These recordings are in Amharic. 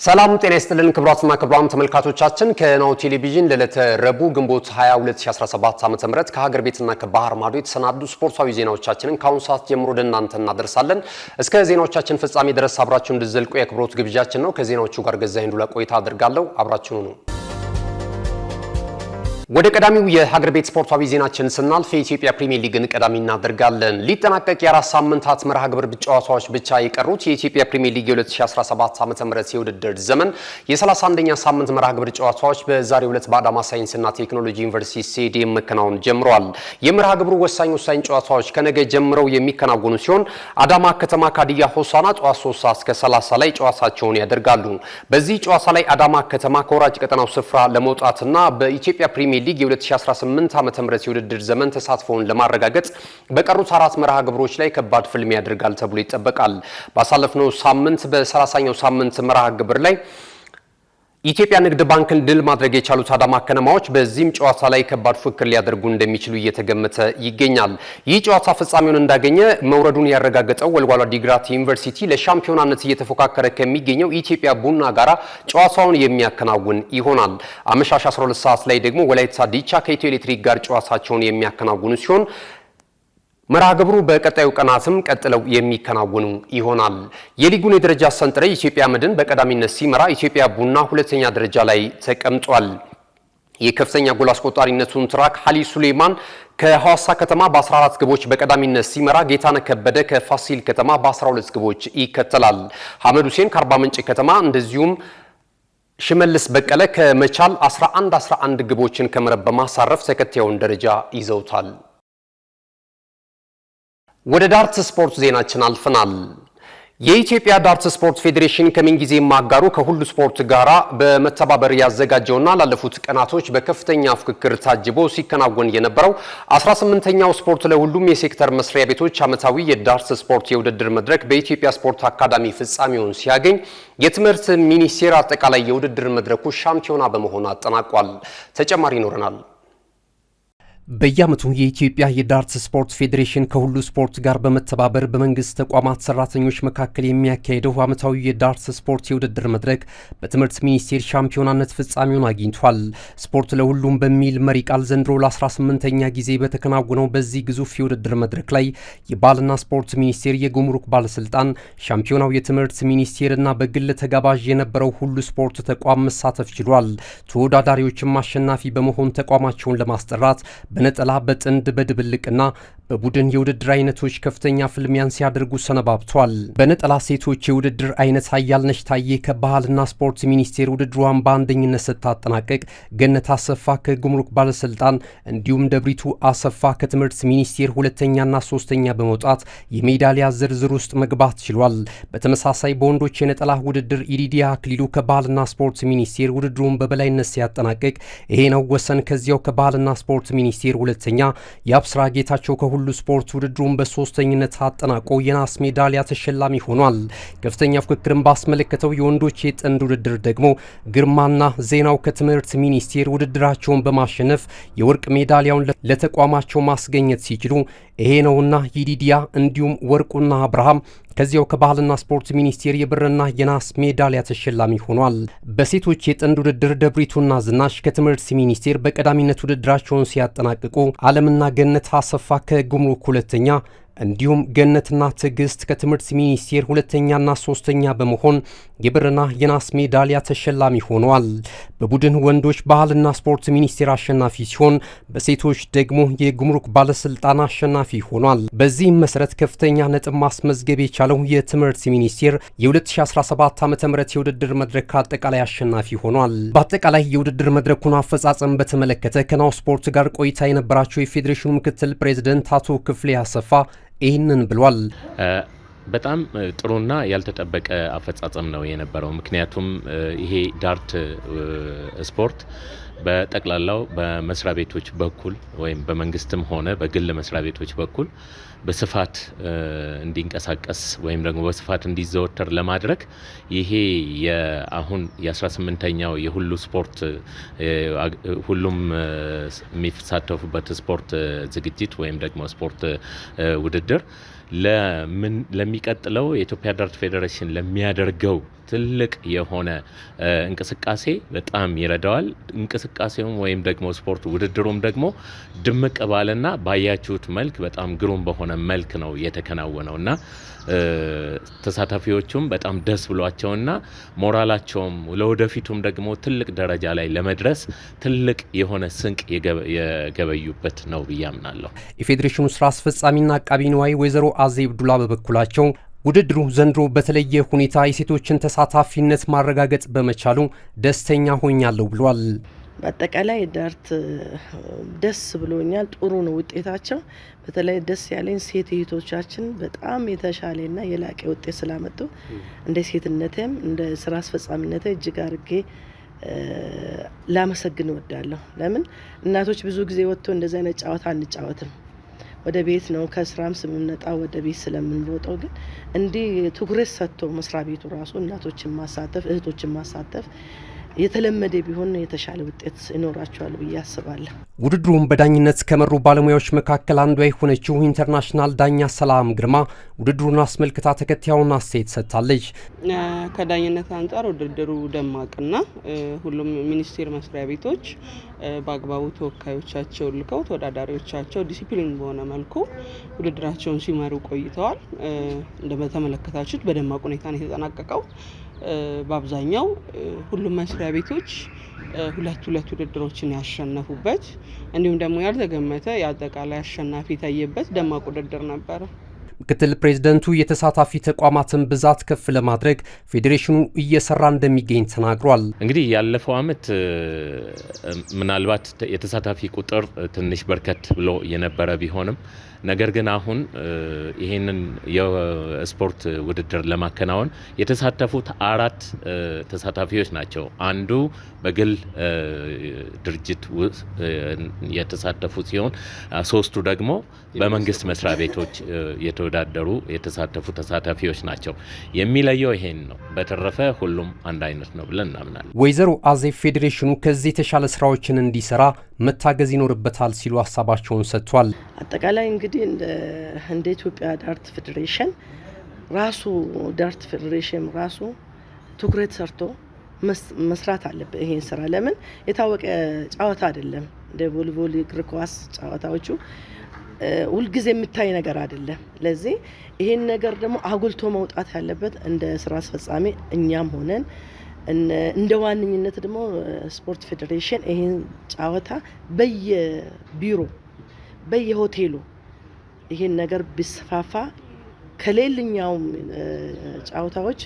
ሰላም ጤና ይስጥልን ክቡራትና ክቡራን ተመልካቾቻችን ከናሁ ቴሌቪዥን ለዕለተ ረቡዕ ግንቦት 22 2017 ዓ.ም ከሀገር ቤትና ከባህር ማዶ የተሰናዱ ስፖርታዊ ዜናዎቻችንን ከአሁን ሰዓት ጀምሮ ወደ እናንተ እናደርሳለን። እስከ ዜናዎቻችን ፍጻሜ ድረስ አብራችሁን እንድትዘልቁ የአክብሮት ግብዣችን ነው። ከዜናዎቹ ጋር ገዛኸኝ ዱላ ቆይታ አድርጋለሁ። አብራችሁን ሁኑ። ወደ ቀዳሚው የሀገር ቤት ስፖርታዊ ዜናችን ስናልፍ የኢትዮጵያ ፕሪሚየር ሊግን ቀዳሚ እናደርጋለን። ሊጠናቀቅ የአራት ሳምንታት መርሃ ግብር ጨዋታዎች ብቻ የቀሩት የኢትዮጵያ ፕሪሚየር ሊግ የ2017 ዓ.ም የውድድር ዘመን የ31ኛ ሳምንት መርሃ ግብር ጨዋታዎች በዛሬው ዕለት በአዳማ ሳይንስና ቴክኖሎጂ ዩኒቨርሲቲ ስቴዲየም መከናወን ጀምረዋል። የመርሃ ግብሩ ወሳኝ ጨዋታዎች ከነገ ጀምረው የሚከናወኑ ሲሆን አዳማ ከተማ ከሀዲያ ሆሳዕና ጠዋት 3:30 ላይ ጨዋታቸውን ያደርጋሉ። በዚህ ጨዋታ ላይ አዳማ ከተማ ከወራጅ ቀጠናው ስፍራ ለመውጣትና በኢትዮጵያ ፕሪሚየር ሊግ የ2018 ዓ.ም የውድድር ዘመን ተሳትፎውን ለማረጋገጥ በቀሩት አራት መርሃ ግብሮች ላይ ከባድ ፍልሚያ ያደርጋል ተብሎ ይጠበቃል። ባሳለፍነው ሳምንት በ30ኛው ሳምንት መርሃ ግብር ላይ ኢትዮጵያ ንግድ ባንክን ድል ማድረግ የቻሉት አዳማ ከነማዎች በዚህም ጨዋታ ላይ ከባድ ፉክክር ሊያደርጉ እንደሚችሉ እየተገመተ ይገኛል። ይህ ጨዋታ ፍጻሜውን እንዳገኘ መውረዱን ያረጋገጠው ወልዋሎ ዲግራት ዩኒቨርሲቲ ለሻምፒዮናነት እየተፎካከረ ከሚገኘው ኢትዮጵያ ቡና ጋራ ጨዋታውን የሚያከናውን ይሆናል። አመሻሽ 12 ሰዓት ላይ ደግሞ ወላይታ ዲቻ ከኢትዮ ኤሌክትሪክ ጋር ጨዋታቸውን የሚያከናውኑ ሲሆን መርሃ ግብሩ በቀጣዩ ቀናትም ቀጥለው የሚከናወኑ ይሆናል። የሊጉን የደረጃ ሰንጠረዥ ኢትዮጵያ መድን በቀዳሚነት ሲመራ ኢትዮጵያ ቡና ሁለተኛ ደረጃ ላይ ተቀምጧል። የከፍተኛ ጎል አስቆጣሪነቱን ትራክ ሀሊ ሱሌማን ከሐዋሳ ከተማ በ14 ግቦች በቀዳሚነት ሲመራ ጌታነህ ከበደ ከፋሲል ከተማ በ12 ግቦች ይከተላል። ሐመድ ሁሴን ከአርባ ምንጭ ከተማ እንደዚሁም ሽመልስ በቀለ ከመቻል 11 ግቦችን ከመረብ በማሳረፍ ተከታዩን ደረጃ ይዘውታል። ወደ ዳርት ስፖርት ዜናችን አልፈናል። የኢትዮጵያ ዳርት ስፖርት ፌዴሬሽን ከሚንጊዜ ማጋሩ ከሁሉ ስፖርት ጋራ በመተባበር ያዘጋጀውና ላለፉት ቀናቶች በከፍተኛ ፍክክር ታጅቦ ሲከናወን የነበረው 18ኛው ስፖርት ለሁሉም የሴክተር መስሪያ ቤቶች ዓመታዊ የዳርት ስፖርት የውድድር መድረክ በኢትዮጵያ ስፖርት አካዳሚ ፍጻሜውን ሲያገኝ የትምህርት ሚኒስቴር አጠቃላይ የውድድር መድረኩ ሻምፒዮና በመሆን አጠናቋል። ተጨማሪ ይኖረናል። በየዓመቱ የኢትዮጵያ የዳርት ስፖርት ፌዴሬሽን ከሁሉ ስፖርት ጋር በመተባበር በመንግስት ተቋማት ሰራተኞች መካከል የሚያካሄደው ዓመታዊ የዳርት ስፖርት የውድድር መድረክ በትምህርት ሚኒስቴር ሻምፒዮናነት ፍጻሜውን አግኝቷል። ስፖርት ለሁሉም በሚል መሪ ቃል ዘንድሮ ለ18ኛ ጊዜ በተከናወነው በዚህ ግዙፍ የውድድር መድረክ ላይ የባህልና ስፖርት ሚኒስቴር፣ የጉምሩክ ባለስልጣን፣ ሻምፒዮናው የትምህርት ሚኒስቴርና በግል ተጋባዥ የነበረው ሁሉ ስፖርት ተቋም መሳተፍ ችሏል። ተወዳዳሪዎችም አሸናፊ በመሆን ተቋማቸውን ለማስጠራት በነጠላ፣ በጥንድ፣ በድብልቅና በቡድን የውድድር አይነቶች ከፍተኛ ፍልሚያን ሲያደርጉ ሰነባብቷል። በነጠላ ሴቶች የውድድር አይነት አያልነሽ ታዬ ከባህልና ስፖርት ሚኒስቴር ውድድሯን በአንደኝነት ስታጠናቀቅ፣ ገነት አሰፋ ከጉምሩክ ባለስልጣን እንዲሁም ደብሪቱ አሰፋ ከትምህርት ሚኒስቴር ሁለተኛና ሶስተኛ በመውጣት የሜዳሊያ ዝርዝር ውስጥ መግባት ችሏል። በተመሳሳይ በወንዶች የነጠላ ውድድር ኢዲዲያ አክሊሉ ከባህልና ስፖርት ሚኒስቴር ውድድሩን በበላይነት ሲያጠናቀቅ፣ ይሄ ነው ወሰን ከዚያው ከባህልና ስፖርት ሚኒስቴር ሁለተኛ፣ የአብስራ ጌታቸው ከሁሉ ስፖርት ውድድሩን በሶስተኝነት አጠናቆ የናስ ሜዳሊያ ተሸላሚ ሆኗል። ከፍተኛ ፍክክርን ባስመለከተው የወንዶች የጥንድ ውድድር ደግሞ ግርማና ዜናው ከትምህርት ሚኒስቴር ውድድራቸውን በማሸነፍ የወርቅ ሜዳሊያውን ለተቋማቸው ማስገኘት ሲችሉ፣ ይሄ ነውና ይዲዲያ እንዲሁም ወርቁና አብርሃም ከዚያው ከባህልና ስፖርት ሚኒስቴር የብርና የናስ ሜዳሊያ ተሸላሚ ሆኗል። በሴቶች የጥንድ ውድድር ደብሪቱና ዝናሽ ከትምህርት ሚኒስቴር በቀዳሚነት ውድድራቸውን ሲያጠናቅቁ፣ ዓለምና ገነት አሰፋ ከጉምሩክ ሁለተኛ እንዲሁም ገነትና ትዕግስት ከትምህርት ሚኒስቴር ሁለተኛና ሶስተኛ በመሆን የብርና የናስ ሜዳሊያ ተሸላሚ ሆነዋል። በቡድን ወንዶች ባህልና ስፖርት ሚኒስቴር አሸናፊ ሲሆን፣ በሴቶች ደግሞ የጉምሩክ ባለስልጣን አሸናፊ ሆኗል። በዚህም መሰረት ከፍተኛ ነጥብ ማስመዝገብ የቻለው የትምህርት ሚኒስቴር የ2017 ዓ.ም የውድድር መድረክ አጠቃላይ አሸናፊ ሆኗል። በአጠቃላይ የውድድር መድረኩን አፈጻጸም በተመለከተ ከናሁ ስፖርት ጋር ቆይታ የነበራቸው የፌዴሬሽኑ ምክትል ፕሬዝደንት አቶ ክፍሌ አሰፋ ይህንን ብሏል። በጣም ጥሩና ያልተጠበቀ አፈጻጸም ነው የነበረው። ምክንያቱም ይሄ ዳርት ስፖርት በጠቅላላው በመስሪያ ቤቶች በኩል ወይም በመንግስትም ሆነ በግል መስሪያ ቤቶች በኩል በስፋት እንዲንቀሳቀስ ወይም ደግሞ በስፋት እንዲዘወተር ለማድረግ ይሄ አሁን የ18ኛው የሁሉ ስፖርት ሁሉም የሚሳተፉበት ስፖርት ዝግጅት ወይም ደግሞ ስፖርት ውድድር ለሚቀጥለው የኢትዮጵያ ዳርት ፌዴሬሽን ለሚያደርገው ትልቅ የሆነ እንቅስቃሴ በጣም ይረዳዋል። እንቅስቃሴውም ወይም ደግሞ ስፖርት ውድድሩም ደግሞ ድምቅ ባለና ባያችሁት መልክ በጣም ግሩም በሆነ መልክ ነው የተከናወነውና ተሳታፊዎቹም በጣም ደስ ብሏቸውና ሞራላቸውም ለወደፊቱም ደግሞ ትልቅ ደረጃ ላይ ለመድረስ ትልቅ የሆነ ስንቅ የገበዩበት ነው ብዬ አምናለሁ። የፌዴሬሽኑ ስራ አስፈጻሚና አቃቢ ንዋይ ወይዘሮ አዜብ ዱላ በበኩላቸው ውድድሩ ዘንድሮ በተለየ ሁኔታ የሴቶችን ተሳታፊነት ማረጋገጥ በመቻሉ ደስተኛ ሆኛለሁ ብሏል። በአጠቃላይ ዳርት ደስ ብሎኛል። ጥሩ ነው ውጤታቸው። በተለይ ደስ ያለኝ ሴት እህቶቻችን በጣም የተሻለና የላቀ ውጤት ስላመጡ እንደ ሴትነቴም እንደ ስራ አስፈጻሚነቴ እጅግ አድርጌ ላመሰግን እወዳለሁ። ለምን እናቶች ብዙ ጊዜ ወጥቶ እንደዚህ አይነት ጨዋታ አንጫወትም፣ ወደ ቤት ነው ከስራም ስምምነጣ ወደ ቤት ስለምንሮጠው። ግን እንዲህ ትኩረት ሰጥቶ መስሪያ ቤቱ ራሱ እናቶችን ማሳተፍ እህቶችን ማሳተፍ የተለመደ ቢሆን የተሻለ ውጤት ይኖራቸዋል ብዬ አስባለሁ። ውድድሩን በዳኝነት ከመሩ ባለሙያዎች መካከል አንዷ የሆነችው ኢንተርናሽናል ዳኛ ሰላም ግርማ ውድድሩን አስመልክታ ተከታዩን አስተያየት ሰጥታለች። ከዳኝነት አንጻር ውድድሩ ደማቅና ሁሉም ሚኒስቴር መስሪያ ቤቶች በአግባቡ ተወካዮቻቸው ልከው ተወዳዳሪዎቻቸው ዲሲፕሊን በሆነ መልኩ ውድድራቸውን ሲመሩ ቆይተዋል። እንደተመለከታችሁት በደማቅ ሁኔታ ነው የተጠናቀቀው። በአብዛኛው ሁሉም መስሪያ ቤቶች ሁለት ውድድሮችን ያሸነፉበት እንዲሁም ደግሞ ያልተገመተ የአጠቃላይ አሸናፊ የታየበት ደማቅ ውድድር ነበረ። ምክትል ፕሬዝደንቱ የተሳታፊ ተቋማትን ብዛት ከፍ ለማድረግ ፌዴሬሽኑ እየሰራ እንደሚገኝ ተናግሯል። እንግዲህ ያለፈው ዓመት ምናልባት የተሳታፊ ቁጥር ትንሽ በርከት ብሎ የነበረ ቢሆንም ነገር ግን አሁን ይሄንን የስፖርት ውድድር ለማከናወን የተሳተፉት 4 ተሳታፊዎች ናቸው። አንዱ በግል ድርጅት የተሳተፉ ሲሆን 3ቱ ደግሞ በመንግስት መስሪያ ቤቶች የተወዳደሩ የተሳተፉ ተሳታፊዎች ናቸው። የሚለየው ይሄን ነው። በተረፈ ሁሉም አንድ አይነት ነው ብለን እናምናለን። ወይዘሮ አዜብ ፌዴሬሽኑ ከዚህ የተሻለ ስራዎችን እንዲሰራ መታገዝ ይኖርበታል ሲሉ ሀሳባቸውን ሰጥቷል። አጠቃላይ እንግዲህ እንደ ኢትዮጵያ ዳርት ፌዴሬሽን ዳርት ፌዴሬሽን ራሱ ትኩረት ሰርቶ መስራት አለበት ይሄን ስራ። ለምን የታወቀ ጨዋታ አይደለም። እንደ ቮሊቦል፣ እግር ኳስ ጨዋታዎቹ ሁልጊዜ የሚታይ ነገር አይደለም። ለዚህ ይሄን ነገር ደግሞ አጉልቶ መውጣት ያለበት እንደ ስራ አስፈጻሚ እኛም ሆነን እንደ ዋነኝነት ደግሞ ስፖርት ፌዴሬሽን ይሄን ጨዋታ በየቢሮ በየሆቴሉ ይሄን ነገር ቢስፋፋ ከሌላኛው ጨዋታዎች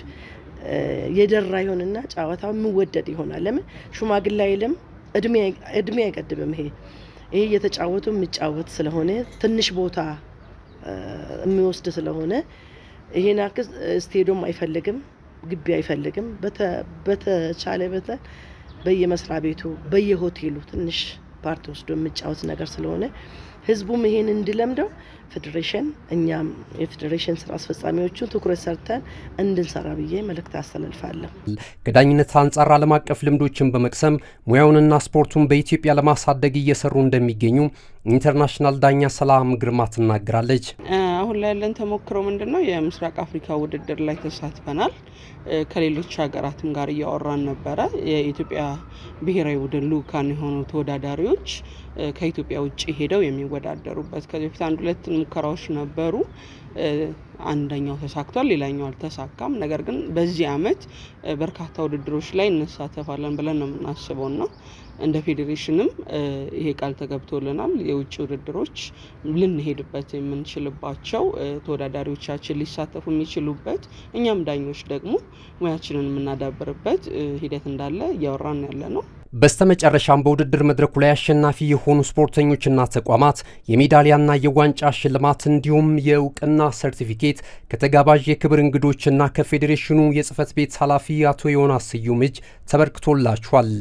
የደራ ይሆንና ጨዋታው የሚወደድ ይሆናል። ለምን ሽማግሌ አይልም፣ እድሜ አይገድብም። ይሄ እየተጫወቱ የሚጫወት ስለሆነ ትንሽ ቦታ የሚወስድ ስለሆነ ይሄን አክስ ስቴዲየም አይፈልግም፣ ግቢ አይፈልግም። በተቻለ በየመስሪያ ቤቱ በየሆቴሉ ትንሽ ፓርቲ ወስዶ የሚጫወት ነገር ስለሆነ ህዝቡም ይሄን እንዲለምደው ፌዴሬሽን እኛም የፌዴሬሽን ስራ አስፈጻሚዎቹ ትኩረት ሰርተን እንድንሰራ ብዬ መልእክት አስተላልፋለሁ። ከዳኝነት አንጻር ዓለም አቀፍ ልምዶችን በመቅሰም ሙያውንና ስፖርቱን በኢትዮጵያ ለማሳደግ እየሰሩ እንደሚገኙ ኢንተርናሽናል ዳኛ ሰላም ግርማ ትናገራለች። አሁን ላይ ያለን ተሞክሮ ምንድነው? የምስራቅ አፍሪካ ውድድር ላይ ተሳትፈናል። ከሌሎች ሀገራትም ጋር እያወራን ነበረ። የኢትዮጵያ ብሔራዊ ቡድን ልኡካን የሆኑ ተወዳዳሪዎች ከኢትዮጵያ ውጭ ሄደው የሚወዳደሩበት ከዚህ በፊት 1-2 ሙከራዎች ነበሩ። አንደኛው ተሳክቷል፣ ሌላኛው አልተሳካም። ነገር ግን በዚህ አመት በርካታ ውድድሮች ላይ እንሳተፋለን ብለን ነው የምናስበውና እንደ ፌዴሬሽንም ይሄ ቃል ተገብቶልናል። የውጭ ውድድሮች ልንሄድበት የምንችልባቸው ተወዳዳሪዎቻችን ሊሳተፉ የሚችሉበት እኛም ዳኞች ደግሞ ሙያችንን የምናዳብርበት ሂደት እንዳለ እያወራን ያለ ነው። በስተመጨረሻም በውድድር መድረኩ ላይ አሸናፊ የሆኑ ስፖርተኞችና ተቋማት የሜዳሊያና የዋንጫ ሽልማት እንዲሁም የእውቅና ሰርቲፊኬት ከተጋባዥ የክብር እንግዶችና ከፌዴሬሽኑ የጽህፈት ቤት ኃላፊ አቶ ዮናስ ስዩም እጅ ተበርክቶላቸዋል።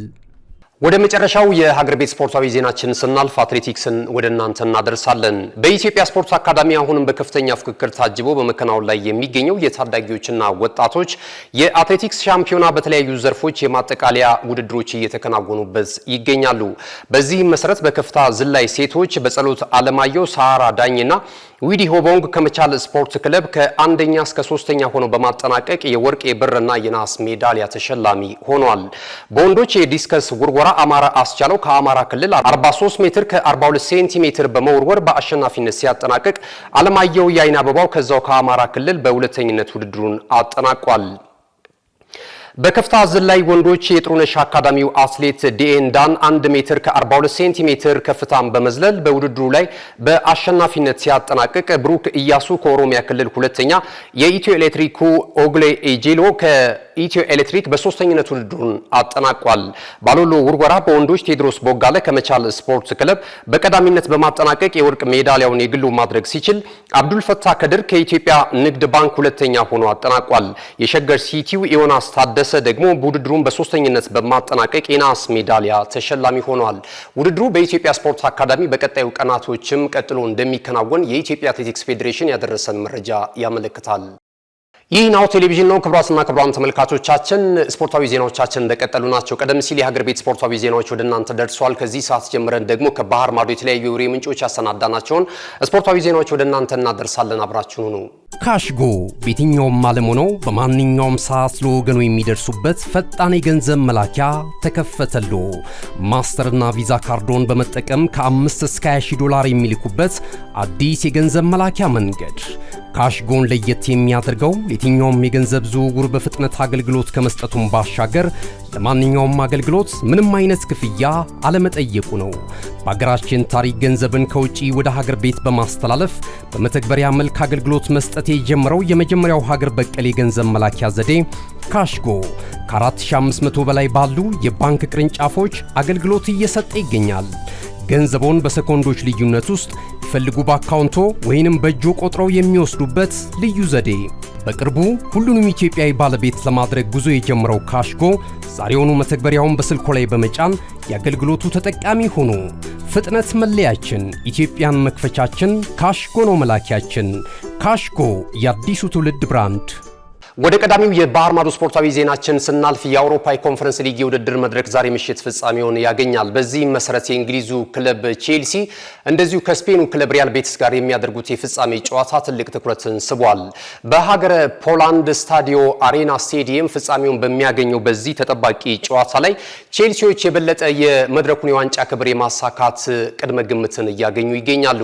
ወደ መጨረሻው የሀገር ቤት ስፖርታዊ ዜናችን ስናልፍ አትሌቲክስን ወደ እናንተ እናደርሳለን። በኢትዮጵያ ስፖርት አካዳሚ አሁንም በከፍተኛ ፍክክር ታጅቦ በመከናወን ላይ የሚገኘው የታዳጊዎችና ወጣቶች የአትሌቲክስ ሻምፒዮና በተለያዩ ዘርፎች የማጠቃለያ ውድድሮች እየተከናወኑበት ይገኛሉ። በዚህም መሰረት በከፍታ ዝላይ ሴቶች በጸሎት አለማየሁ፣ ሳራ ዳኝና ዊዲ ሆቦንግ ከመቻል ስፖርት ክለብ ከአንደኛ እስከ 3ኛ ሆኖ በማጠናቀቅ የወርቅ የብርና የናስ ሜዳሊያ ተሸላሚ ሆኗል። በወንዶች የዲስከስ ውርወራ አማራ አስቻለው ከአማራ ክልል 43 ሜትር ከ42 ሴንቲሜትር በመወርወር በአሸናፊነት ሲያጠናቅቅ አለማየሁ ያይና አበባው ከዛው ከአማራ ክልል በሁለተኝነት ውድድሩን አጠናቋል። በከፍታ ዝላይ ወንዶች የጥሩነሽ አካዳሚው አትሌት ዲኤን ዳን 1 ሜትር ከ42 ሴንቲሜትር ከፍታን በመዝለል በውድድሩ ላይ በአሸናፊነት ሲያጠናቅቅ ብሩክ ኢያሱ ከኦሮሚያ ክልል ሁለተኛ፣ የኢትዮ ኤሌክትሪኩ ኦግሌ ኤጄሎ ከኢትዮ ኤሌክትሪክ በሶስተኝነት ውድድሩን አጠናቋል። ባሎሎ ውርወራ በወንዶች ቴድሮስ ቦጋለ ከመቻል ስፖርት ክለብ በቀዳሚነት በማጠናቀቅ የወርቅ ሜዳሊያውን የግሉ ማድረግ ሲችል አብዱል ፈታ ከድር ከኢትዮጵያ ንግድ ባንክ ሁለተኛ ሆኖ አጠናቋል። የሸገር ሲቲው ዮናስ ታደሰ ደግሞ ውድድሩን በሶስተኝነት በማጠናቀቅ የናስ ሜዳሊያ ተሸላሚ ሆኗል። ውድድሩ በኢትዮጵያ ስፖርት አካዳሚ በቀጣዩ ቀናቶችም ቀጥሎ እንደሚከናወን የኢትዮጵያ አትሌቲክስ ፌዴሬሽን ያደረሰን መረጃ ያመለክታል። ይህ ናሁ ቴሌቪዥን ነው። ክቡራትና ክቡራን ተመልካቾቻችን ስፖርታዊ ዜናዎቻችን እንደቀጠሉ ናቸው። ቀደም ሲል የሀገር ቤት ስፖርታዊ ዜናዎች ወደ እናንተ ደርሷል። ከዚህ ሰዓት ጀምረን ደግሞ ከባህር ማዶ የተለያዩ የወሬ ምንጮች ያሰናዳናቸውን ስፖርታዊ ዜናዎች ወደ እናንተ እናደርሳለን። አብራችሁን ሁኑ። ካሽጎ በየትኛውም ዓለም ሆነው በማንኛውም ሰዓት ለወገኑ የሚደርሱበት ፈጣን የገንዘብ መላኪያ ተከፈተሎ። ማስተርና ቪዛ ካርዶን በመጠቀም ከ5 እስከ 20 ዶላር የሚልኩበት አዲስ የገንዘብ መላኪያ መንገድ። ካሽጎን ለየት የሚያደርገው የትኛውም የገንዘብ ዝውውር በፍጥነት አገልግሎት ከመስጠቱም ባሻገር ለማንኛውም አገልግሎት ምንም አይነት ክፍያ አለመጠየቁ ነው። በሀገራችን ታሪክ ገንዘብን ከውጪ ወደ ሀገር ቤት በማስተላለፍ በመተግበሪያ መልክ አገልግሎት መስጠት የጀመረው የመጀመሪያው ሀገር በቀል የገንዘብ መላኪያ ዘዴ ካሽጎ ከ4500 በላይ ባሉ የባንክ ቅርንጫፎች አገልግሎት እየሰጠ ይገኛል። ገንዘቦን በሰኮንዶች ልዩነት ውስጥ ይፈልጉ በአካውንቶ ወይንም በእጆ ቆጥረው የሚወስዱበት ልዩ ዘዴ። በቅርቡ ሁሉንም ኢትዮጵያዊ ባለቤት ለማድረግ ጉዞ የጀመረው ካሽጎ ዛሬውኑ መተግበሪያውን በስልኮ ላይ በመጫን የአገልግሎቱ ተጠቃሚ ሆኑ። ፍጥነት መለያችን፣ ኢትዮጵያን መክፈቻችን፣ ካሽጎ ነው መላኪያችን። ካሽጎ የአዲሱ ትውልድ ብራንድ። ወደ ቀዳሚው የባህር ማዶ ስፖርታዊ ዜናችን ስናልፍ የአውሮፓ ኮንፈረንስ ሊግ የውድድር መድረክ ዛሬ ምሽት ፍጻሜውን ያገኛል። በዚህም መሰረት የእንግሊዙ ክለብ ቼልሲ እንደዚሁ ከስፔኑ ክለብ ሪያል ቤቲስ ጋር የሚያደርጉት የፍጻሜ ጨዋታ ትልቅ ትኩረትን ስቧል። በሀገረ ፖላንድ ስታዲዮ አሬና ስቴዲየም ፍጻሜውን በሚያገኘው በዚህ ተጠባቂ ጨዋታ ላይ ቼልሲዎች የበለጠ የመድረኩን የዋንጫ ክብር የማሳካት ቅድመ ግምትን እያገኙ ይገኛሉ።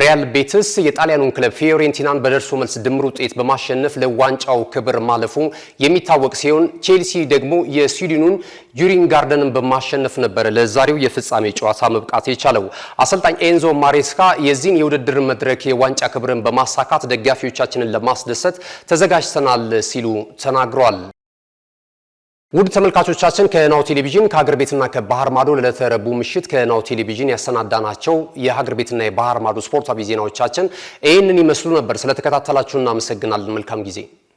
ሪያል ቤቲስ የጣሊያኑን ክለብ ፊዮሬንቲናን በደርሶ መልስ ድምር ውጤት በማሸነፍ ለዋንጫው ክብር ማለፉ የሚታወቅ ሲሆን ቼልሲ ደግሞ የስዊድኑን ጁሪን ጋርደንን በማሸነፍ ነበር ለዛሬው የፍጻሜ ጨዋታ መብቃት የቻለው። አሰልጣኝ ኤንዞ ማሬስካ የዚህን የውድድር መድረክ የዋንጫ ክብርን በማሳካት ደጋፊዎቻችንን ለማስደሰት ተዘጋጅተናል ሲሉ ተናግረዋል። ውድ ተመልካቾቻችን ከናሁ ቴሌቪዥን ከሀገር ቤትና ከባህር ማዶ ለዕለተ ረቡዕ ምሽት ከናሁ ቴሌቪዥን ያሰናዳናቸው የሀገር ቤትና የባህር ማዶ ስፖርታዊ ዜናዎቻችን ይህንን ይመስሉ ነበር። ስለተከታተላችሁ እናመሰግናለን። መልካም ጊዜ